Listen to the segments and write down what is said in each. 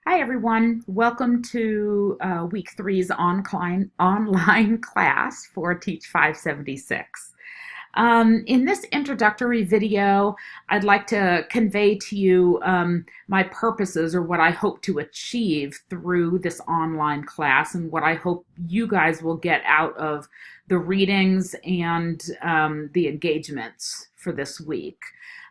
Hi, everyone. Welcome to week three's online class for Teach 576. In this introductory video, I'd like to convey to you my purposes or what I hope to achieve through this online class and what I hope you guys will get out of the readings and the engagements for this week.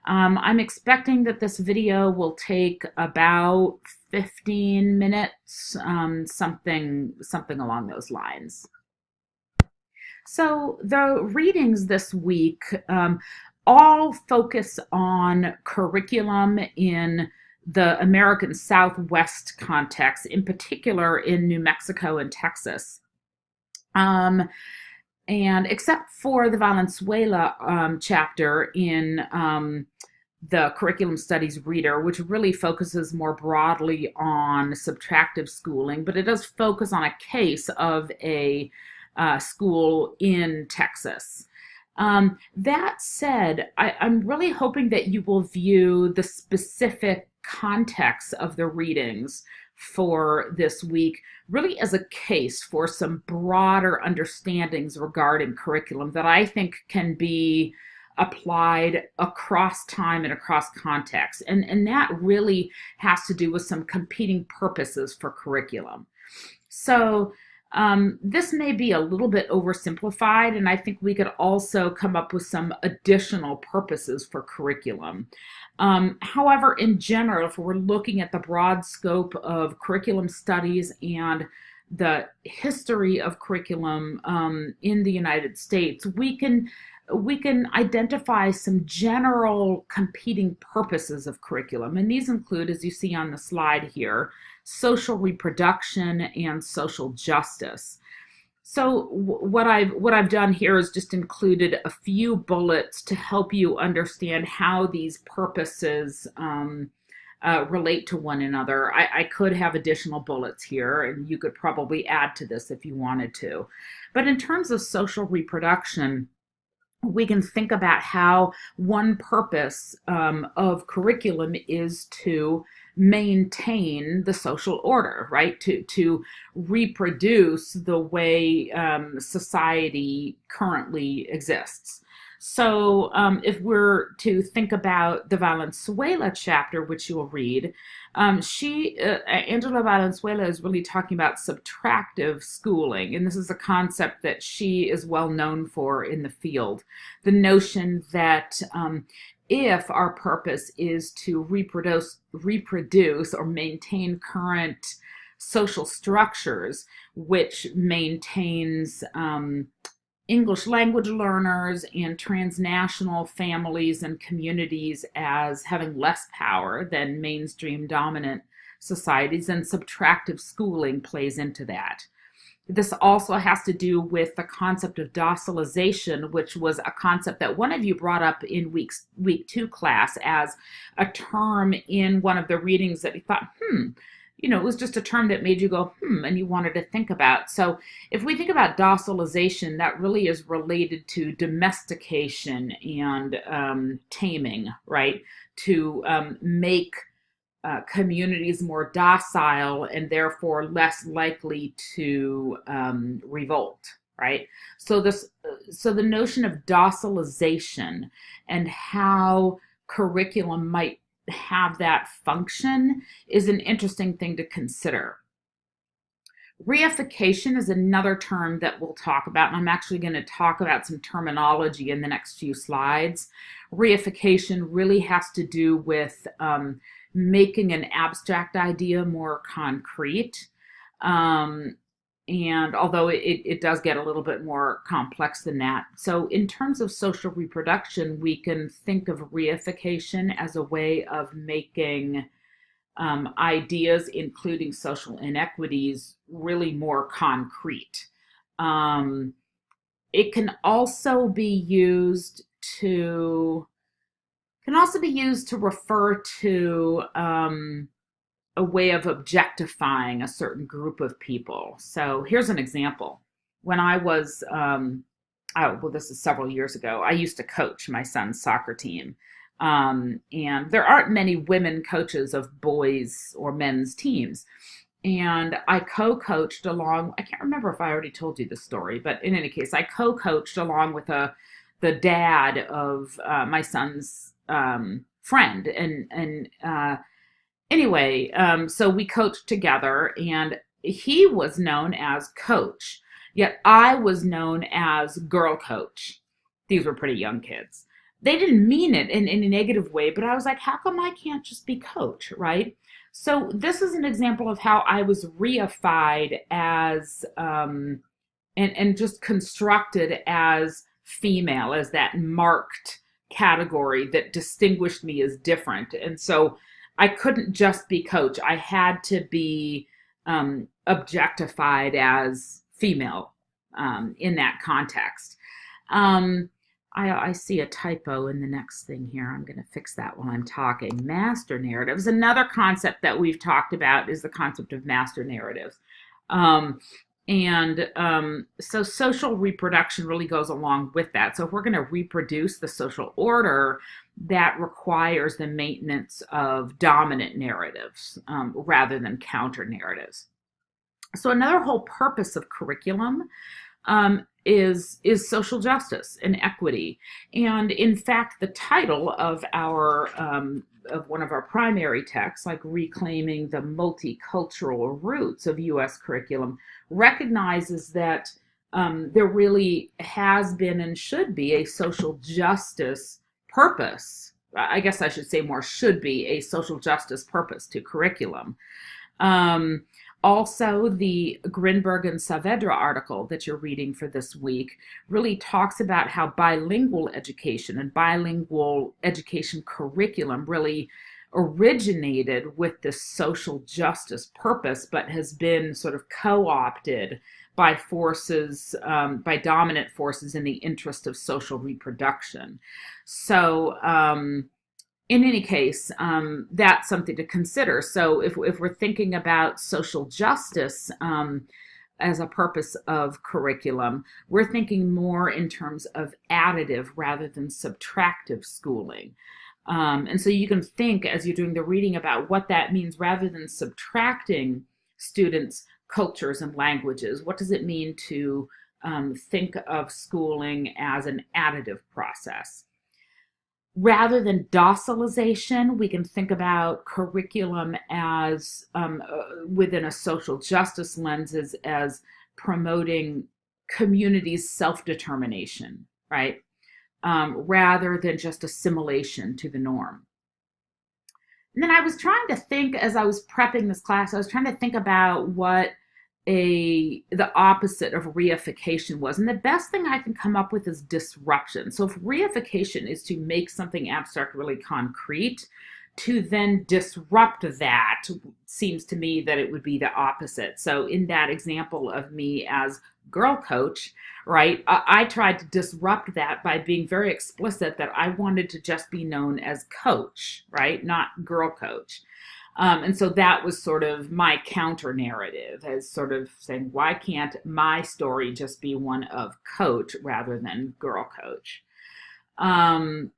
I'm expecting that this video will take about 15 minutes, something along those lines. So the readings this week all focus on curriculum in the American Southwest context, in particular in New Mexico and Texas. And except for the Valenzuela chapter in the Curriculum Studies Reader, which really focuses more broadly on subtractive schooling, but it does focus on a case of a school in Texas. That said, I'm really hoping that you will view the specific context of the readings for this week really as a case for some broader understandings regarding curriculum that I think can be applied across time and across context. And that really has to do with some competing purposes for curriculum. So this may be a little bit oversimplified, and I think we could also come up with some additional purposes for curriculum. However, in general, if we're looking at the broad scope of curriculum studies and the history of curriculum in the United States, we can identify some general competing purposes of curriculum. And these include, as you see on the slide here, social reproduction and social justice. So what I've done here is just included a few bullets to help you understand how these purposes relate to one another. I could have additional bullets here, and you could probably add to this if you wanted to. But in terms of social reproduction, we can think about how one purpose of curriculum is to maintain the social order, right? To reproduce the way society currently exists. So if we're to think about the Valenzuela chapter, which you'll read, Angela Valenzuela is really talking about subtractive schooling, and this is a concept that she is well known for in the field. The notion that if our purpose is to reproduce or maintain current social structures, which maintains English language learners and transnational families and communities as having less power than mainstream dominant societies, and subtractive schooling plays into that. This also has to do with the concept of docilization, which was a concept that one of you brought up in week two class as a term in one of the readings that you thought, it was just a term that made you go, and you wanted to think about. So if we think about docilization, that really is related to domestication and taming, right? To make communities more docile and therefore less likely to revolt, right? So the notion of docilization and how curriculum might have that function is an interesting thing to consider. Reification is another term that we'll talk about, and I'm actually going to talk about some terminology in the next few slides. Reification really has to do with making an abstract idea more concrete. And although it does get a little bit more complex than that. So in terms of social reproduction, we can think of reification as a way of making ideas, including social inequities, really more concrete. It can also be used to refer to a way of objectifying a certain group of people. So here's an example. When I was, this is several years ago, I used to coach my son's soccer team. And there aren't many women coaches of boys or men's teams. And I co-coached along, I can't remember if I already told you the story, but in any case, I co-coached along with the dad of my son's friend. And anyway, so we coached together, and he was known as coach, yet I was known as girl coach. These were pretty young kids. They didn't mean it in any negative way, but I was like, how come I can't just be coach, right? So this is an example of how I was reified as and just constructed as female, as that marked category that distinguished me as different. And so I couldn't just be coach. I had to be objectified as female in that context. Um, I see a typo in the next thing here. I'm going to fix that while I'm talking. Master narratives. Another concept that we've talked about is the concept of master narratives. So social reproduction really goes along with that. So if we're going to reproduce the social order, that requires the maintenance of dominant narratives rather than counter narratives. So another whole purpose of curriculum is social justice and equity. And in fact, the title of our of one of our primary texts, like Reclaiming the Multicultural Roots of U.S. Curriculum, recognizes that there really has been and should be a social justice purpose. I guess I should say more should be a social justice purpose to curriculum. Also, the Grinberg and Saavedra article that you're reading for this week really talks about how bilingual education and bilingual education curriculum really originated with this social justice purpose, but has been sort of co-opted by forces, by dominant forces in the interest of social reproduction. So, in any case, that's something to consider. So if we're thinking about social justice as a purpose of curriculum, we're thinking more in terms of additive rather than subtractive schooling. And so you can think as you're doing the reading about what that means rather than subtracting students' cultures and languages. What does it mean to think of schooling as an additive process? Rather than docilization, we can think about curriculum as, within a social justice lens, as promoting communities' self-determination, right? Rather than just assimilation to the norm. And then I was trying to think, as I was prepping this class, I was trying to think about what the opposite of reification was. And the best thing I can come up with is disruption. So if reification is to make something abstract really concrete, to then disrupt that seems to me that it would be the opposite. So in that example of me as girl coach, right, I tried to disrupt that by being very explicit that I wanted to just be known as coach, right, not girl coach. And so that was sort of my counter narrative, as sort of saying, why can't my story just be one of coach rather than girl coach? I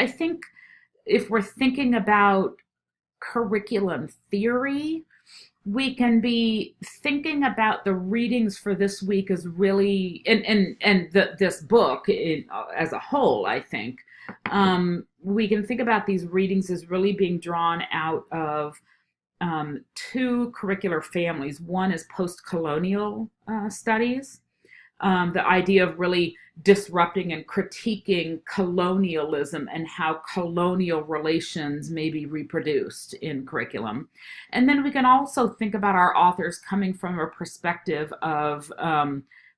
think if we're thinking about curriculum theory, we can be thinking about the readings for this week as really, this book as a whole, I think. We can think about these readings as really being drawn out of two curricular families. One is post-colonial studies, the idea of really disrupting and critiquing colonialism and how colonial relations may be reproduced in curriculum. And then we can also think about our authors coming from a perspective of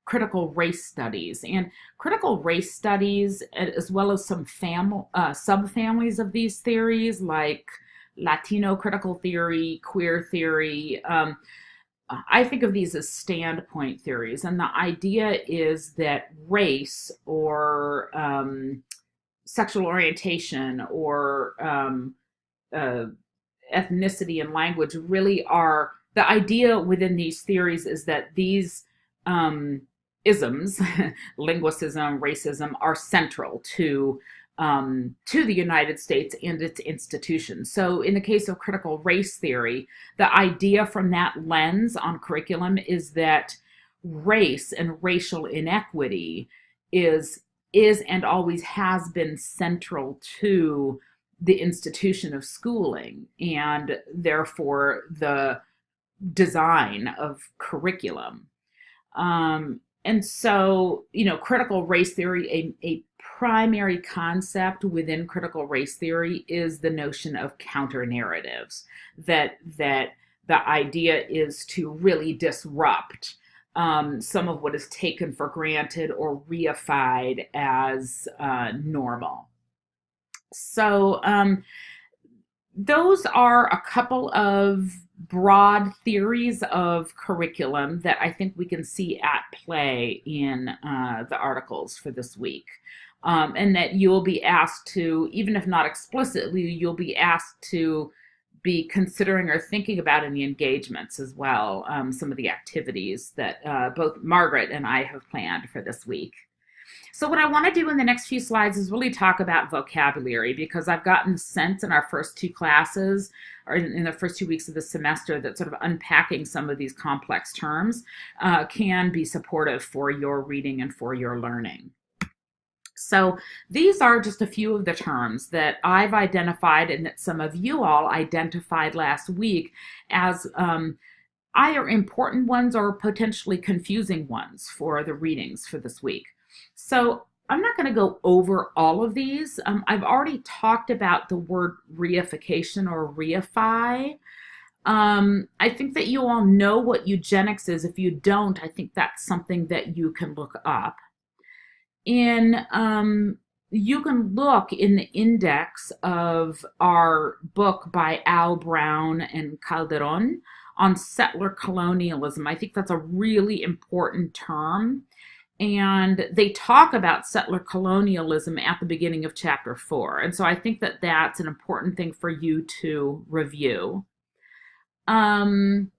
critical race studies. And critical race studies, as well as some subfamilies of these theories, like Latino critical theory, queer theory, I think of these as standpoint theories. And the idea is that race or sexual orientation or ethnicity and language really are, the idea within these theories is that these isms, linguicism, racism, are central to the United States and its institutions. So, in the case of critical race theory, the idea from that lens on curriculum is that race and racial inequity is and always has been central to the institution of schooling, and therefore the design of curriculum. And so, critical race theory, a primary concept within critical race theory is the notion of counter narratives, that the idea is to really disrupt some of what is taken for granted or reified as normal. So those are a couple of broad theories of curriculum that I think we can see at play in the articles for this week. And that you'll be asked to, even if not explicitly, you'll be asked to be considering or thinking about in the engagements as well, some of the activities that both Margaret and I have planned for this week. So what I want to do in the next few slides is really talk about vocabulary, because I've gotten the sense in our first two classes, or in the first 2 weeks of the semester, that sort of unpacking some of these complex terms can be supportive for your reading and for your learning. So these are just a few of the terms that I've identified and that some of you all identified last week as either important ones or potentially confusing ones for the readings for this week. So I'm not going to go over all of these. I've already talked about the word reification or reify. I think that you all know what eugenics is. If you don't, I think that's something that you can look up. You can look in the index of our book by Al Brown and Calderon on settler colonialism. I think that's a really important term. And they talk about settler colonialism at the beginning of chapter 4. And so I think that that's an important thing for you to review. I'm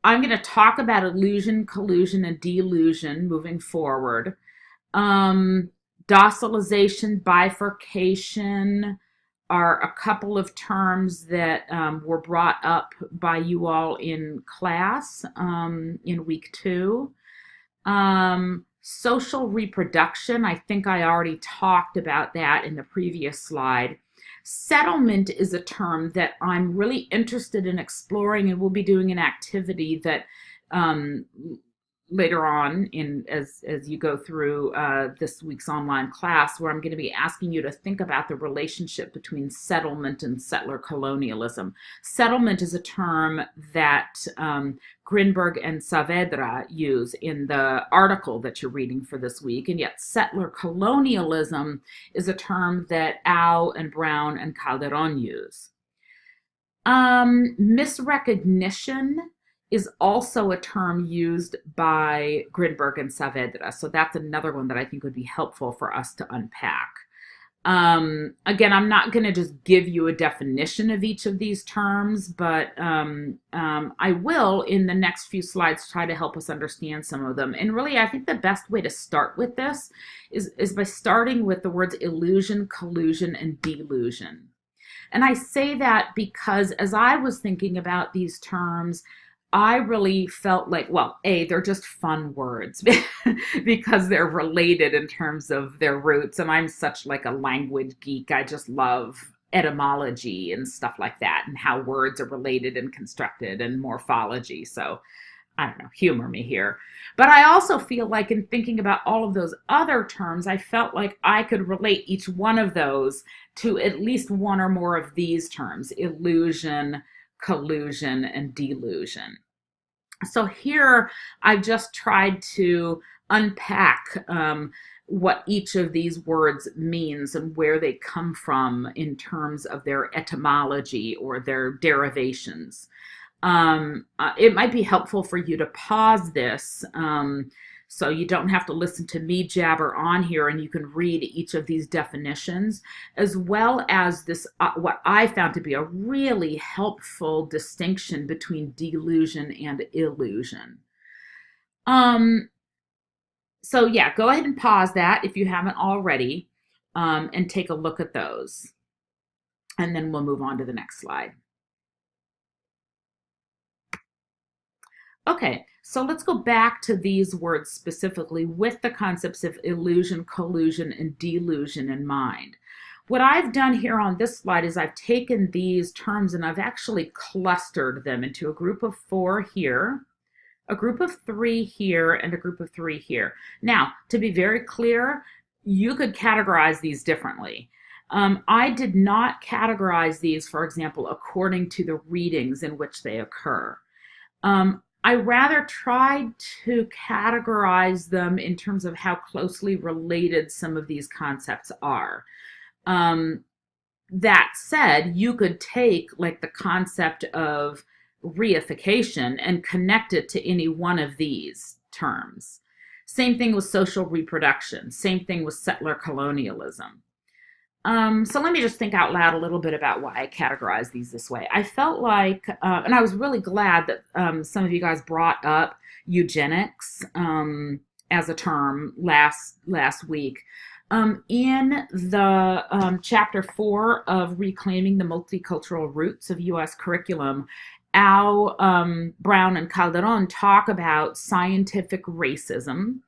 going to talk about illusion, collusion, and delusion moving forward. Docilization, bifurcation are a couple of terms that were brought up by you all in class in week 2. Social reproduction, I think I already talked about that in the previous slide. Settlement is a term that I'm really interested in exploring, and we'll be doing an activity that later on as you go through this week's online class, where I'm going to be asking you to think about the relationship between settlement and settler colonialism. Settlement is a term that Grinberg and Saavedra use in the article that you're reading for this week, and yet settler colonialism is a term that Au and Brown and Calderon use. Misrecognition is also a term used by Grinberg and Saavedra. So that's another one that I think would be helpful for us to unpack. Again, I'm not going to just give you a definition of each of these terms, but I will, in the next few slides, try to help us understand some of them. And really, I think the best way to start with this is by starting with the words illusion, collusion, and delusion. And I say that because as I was thinking about these terms, I really felt like, well, they're just fun words because they're related in terms of their roots. And I'm such like a language geek. I just love etymology and stuff like that, and how words are related and constructed, and morphology. So I don't know, humor me here. But I also feel like in thinking about all of those other terms, I felt like I could relate each one of those to at least one or more of these terms: illusion, collusion, and delusion. So here I've just tried to unpack what each of these words means and where they come from in terms of their etymology or their derivations. It might be helpful for you to pause this so you don't have to listen to me jabber on here, and you can read each of these definitions, as well as this what I found to be a really helpful distinction between delusion and illusion. So yeah, go ahead and pause that if you haven't already, and take a look at those. And then we'll move on to the next slide. Okay, so let's go back to these words specifically with the concepts of illusion, collusion, and delusion in mind. What I've done here on this slide is I've taken these terms and I've actually clustered them into a group of 4 here, a group of 3 here, and a group of 3 here. Now, to be very clear, you could categorize these differently. I did not categorize these, for example, according to the readings in which they occur. I rather tried to categorize them in terms of how closely related some of these concepts are. That said, you could take like the concept of reification and connect it to any one of these terms. Same thing with social reproduction. Same thing with settler colonialism. So let me just think out loud a little bit about why I categorize these this way. I felt like, and I was really glad that some of you guys brought up eugenics as a term last week. In the chapter 4 of Reclaiming the Multicultural Roots of U.S. Curriculum, Al Brown and Calderon talk about scientific racism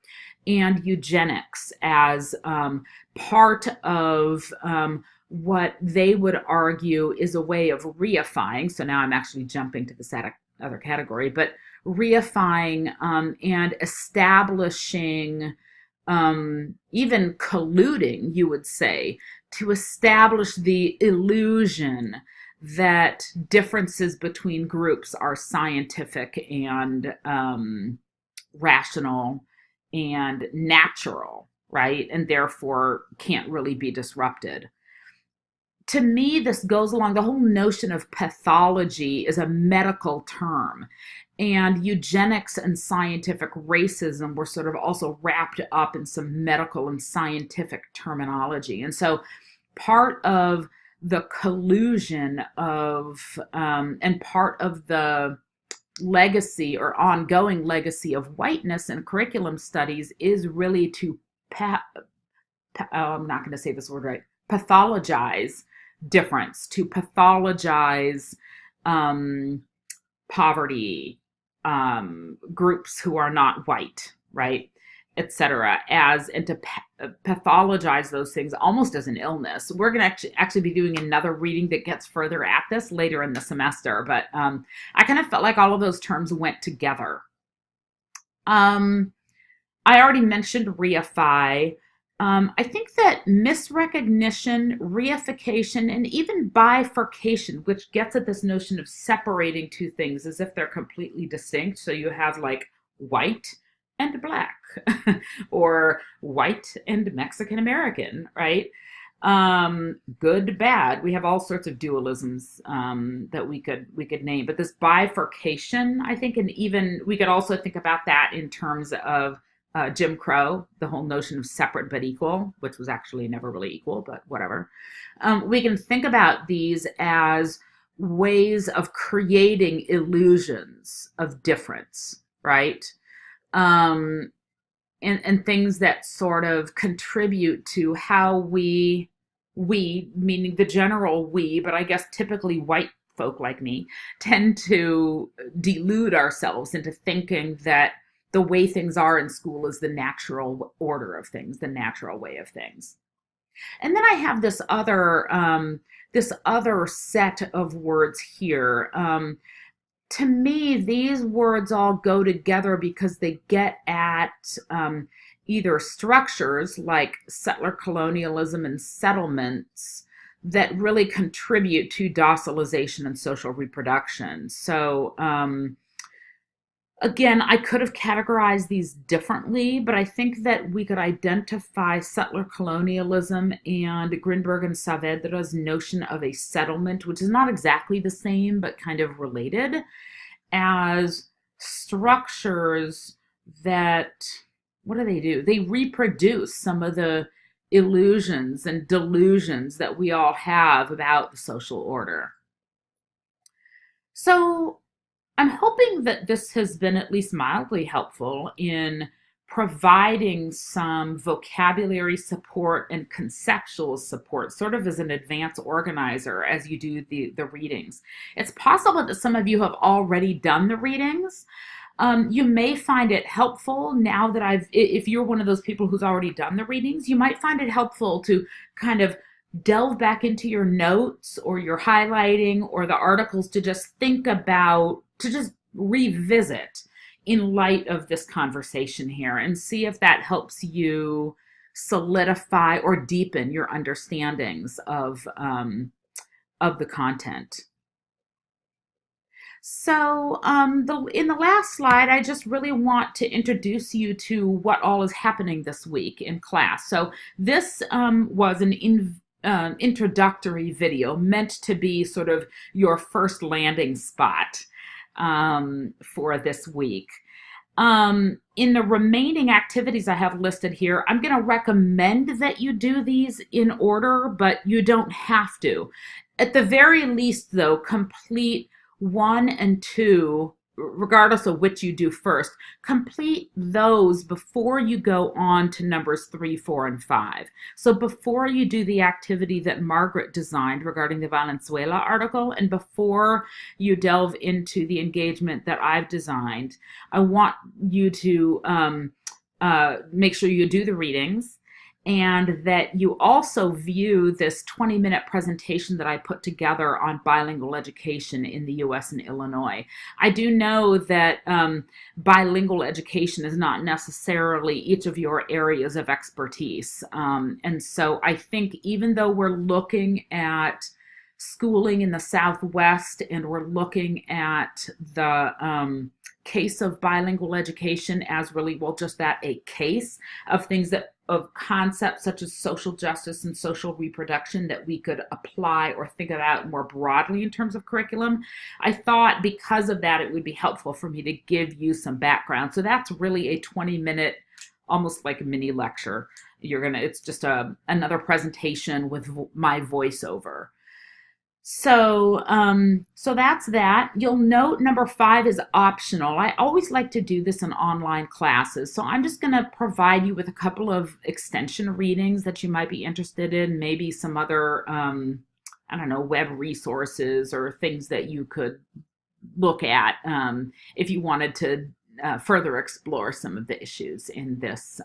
and eugenics as part of what they would argue is a way of reifying. So now I'm actually jumping to this other category, but reifying and establishing, even colluding, you would say, to establish the illusion that differences between groups are scientific and rational and natural, right? And therefore can't really be disrupted. To me, this goes along the whole notion of pathology is a medical term. And eugenics and scientific racism were sort of also wrapped up in some medical and scientific terminology. And so part of the collusion of, and part of the legacy or ongoing legacy of whiteness in curriculum studies is really to, I'm not going to say this word right, pathologize difference, to pathologize poverty, groups who are not white, right, etc., and to pathologize those things almost as an illness. We're going to actually be doing another reading that gets further at this later in the semester, but I kind of felt like all of those terms went together. I already mentioned reify. I think that misrecognition, reification, and even bifurcation, which gets at this notion of separating two things as if they're completely distinct. So you have like white and black, or white and Mexican American, right? Good, bad. We have all sorts of dualisms that we could name, but this bifurcation, I think, and even we could also think about that in terms of Jim Crow, the whole notion of separate but equal, which was actually never really equal, but whatever. We can think about these as ways of creating illusions of difference, right? And things that sort of contribute to how we, meaning the general we, but I guess typically white folk like me, tend to delude ourselves into thinking that the way things are in school is the natural order of things, the natural way of things. And then I have this other set of words here. To me, these words all go together because they get at either structures like settler colonialism and settlements that really contribute to docilization and social reproduction. So again, I could have categorized these differently, but I think that we could identify settler colonialism and Grinberg and Saavedra's notion of a settlement, which is not exactly the same, but kind of related, as structures that, what do? They reproduce some of the illusions and delusions that we all have about the social order. So I'm hoping that this has been at least mildly helpful in providing some vocabulary support and conceptual support, sort of as an advanced organizer as you do the readings. It's possible that some of you have already done the readings. You may find it helpful now that if you're one of those people who's already done the readings, you might find it helpful to kind of delve back into your notes or your highlighting or the articles to just think about, to just revisit in light of this conversation here and see if that helps you solidify or deepen your understandings of the content. So in the last slide, I just really want to introduce you to what all is happening this week in class. So this was an introductory video meant to be sort of your first landing spot for this week. In the remaining activities I have listed here, I'm going to recommend that you do these in order, but you don't have to. At the very least, though, complete 1 and 2, regardless of which you do first, complete those before you go on to numbers 3, 4, and 5. So before you do the activity that Margaret designed regarding the Valenzuela article, and before you delve into the engagement that I've designed, I want you to make sure you do the readings, and that you also view this 20-minute presentation that I put together on bilingual education in the US and Illinois. I do know that bilingual education is not necessarily each of your areas of expertise. And so I think even though we're looking at schooling in the Southwest and we're looking at the case of bilingual education as really, well, just that, a case of things that, of concepts such as social justice and social reproduction that we could apply or think about more broadly in terms of curriculum. I thought because of that, it would be helpful for me to give you some background. So that's really a 20-minute, almost like a mini lecture. It's just another presentation with my voiceover. So that's that. You'll note number 5 is optional. I always like to do this in online classes. So I'm just going to provide you with a couple of extension readings that you might be interested in, maybe some other, I don't know, web resources or things that you could look at if you wanted to further explore some of the issues in this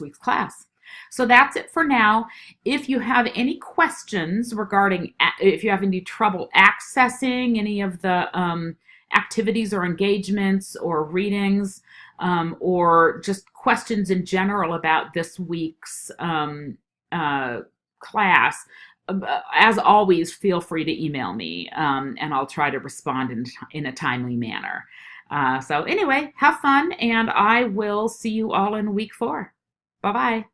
week's class. So that's it for now. If you have any questions regarding, if you have any trouble accessing any of the activities or engagements or readings, or just questions in general about this week's class, as always, feel free to email me, and I'll try to respond in a timely manner. So anyway, have fun, and I will see you all in week 4. Bye-bye.